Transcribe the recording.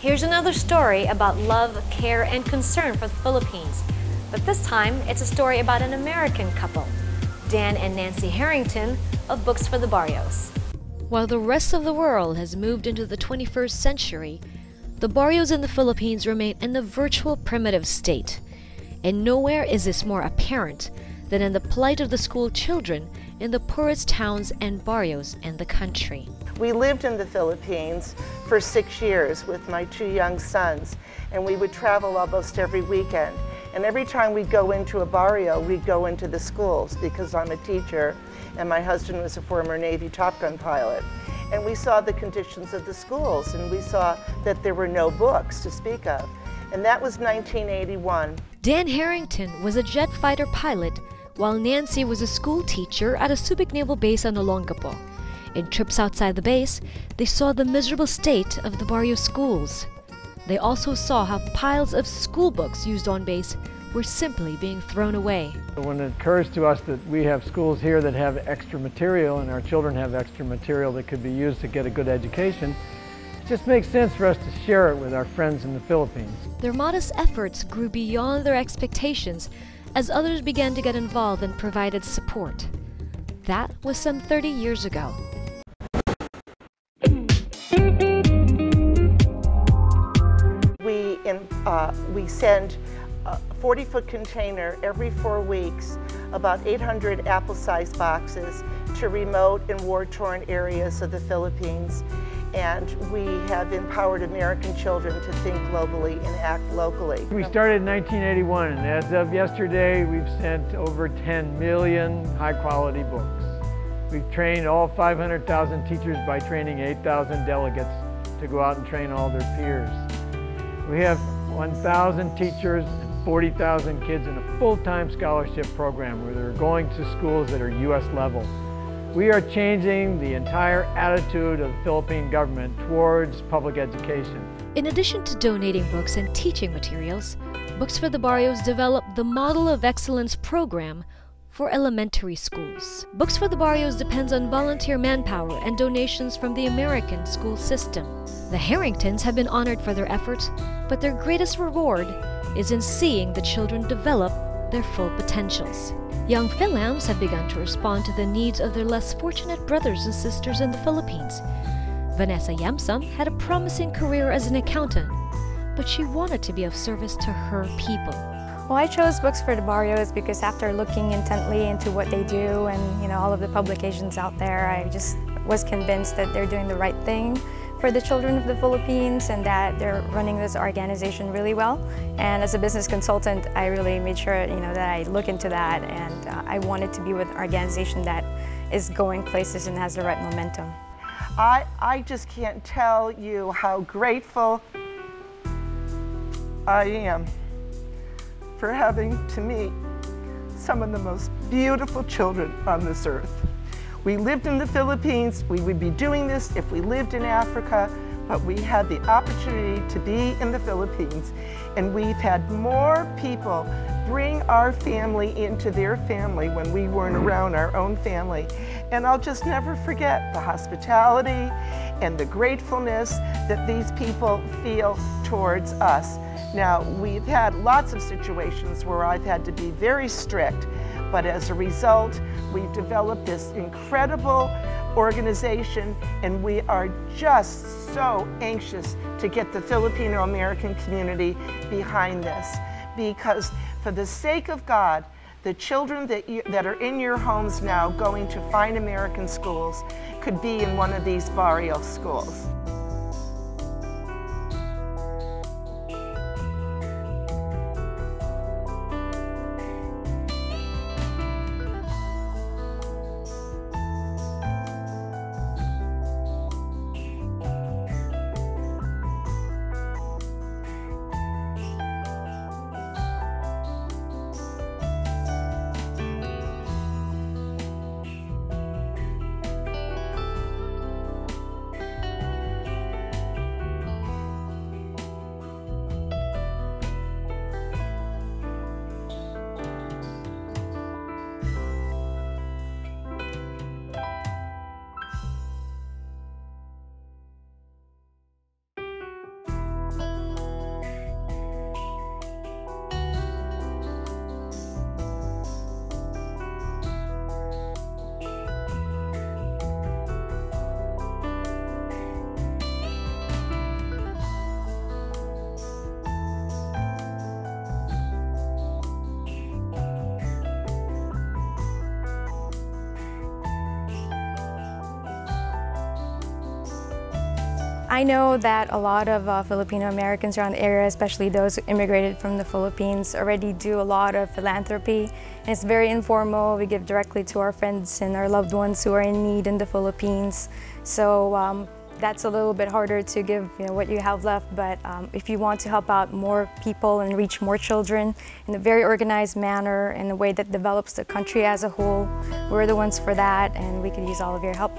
Here's another story about love, care, and concern for the Philippines. But this time, it's a story about an American couple, Dan and Nancy Harrington of Books for the Barrios. While the rest of the world has moved into the 21st century, the Barrios in the Philippines remain in a virtual primitive state. And nowhere is this more apparent than in the plight of the school children in the poorest towns and barrios in the country. We lived in the Philippines for 6 years with my 2 young sons, and we would travel almost every weekend. And every time we'd go into a barrio, we'd go into the schools because I'm a teacher and my husband was a former Navy Top Gun pilot. And we saw the conditions of the schools, and we saw that there were no books to speak of. And that was 1981. Dan Harrington was a jet fighter pilot, while Nancy was a school teacher at a Subic Naval Base on Olongapo. In trips outside the base, they saw the miserable state of the barrio schools. They also saw how piles of school books used on base were simply being thrown away. When it occurs to us that we have schools here that have extra material and our children have extra material that could be used to get a good education, it just makes sense for us to share it with our friends in the Philippines. Their modest efforts grew beyond their expectations as others began to get involved and provided support. That was some 30 years ago. We send a 40-foot container every 4 weeks, about 800 apple-sized boxes to remote and war-torn areas of the Philippines. And we have empowered American children to think globally and act locally. We started in 1981, and as of yesterday, we've sent over 10 million high-quality books. We've trained all 500,000 teachers by training 8,000 delegates to go out and train all their peers. We have 1,000 teachers and 40,000 kids in a full-time scholarship program where they're going to schools that are U.S. level. We are changing the entire attitude of the Philippine government towards public education. In addition to donating books and teaching materials, Books for the Barrios developed the Model of Excellence program for elementary schools. Books for the Barrios depends on volunteer manpower and donations from the American school system. The Harringtons have been honored for their efforts, but their greatest reward is in seeing the children develop their full potentials. Young Philams have begun to respond to the needs of their less fortunate brothers and sisters in the Philippines. Vanessa Yamsam had a promising career as an accountant, but she wanted to be of service to her people. Well, I chose Books for the Barrios because after looking intently into what they do and all of the publications out there, I just was convinced that they're doing the right thing for the children of the Philippines and that they're running this organization really well. And as a business consultant, I really made sure that I look into that, and I wanted to be with an organization that is going places and has the right momentum. I just can't tell you how grateful I am for having to meet some of the most beautiful children on this earth. We lived in the Philippines. We would be doing this if we lived in Africa, but we had the opportunity to be in the Philippines, and we've had more people bring our family into their family when we weren't around our own family. And I'll just never forget the hospitality and the gratefulness that these people feel towards us. Now, we've had lots of situations where I've had to be very strict, but as a result, we've developed this incredible organization, and we are just so anxious to get the Filipino-American community behind this, because for the sake of God, the children that are in your homes now going to fine American schools could be in one of these barrio schools. I know that a lot of Filipino Americans around the area, especially those who immigrated from the Philippines, already do a lot of philanthropy. And it's very informal. We give directly to our friends and our loved ones who are in need in the Philippines. So that's a little bit harder to give, what you have left. But if you want to help out more people and reach more children in a very organized manner, in a way that develops the country as a whole, we're the ones for that, and we could use all of your help.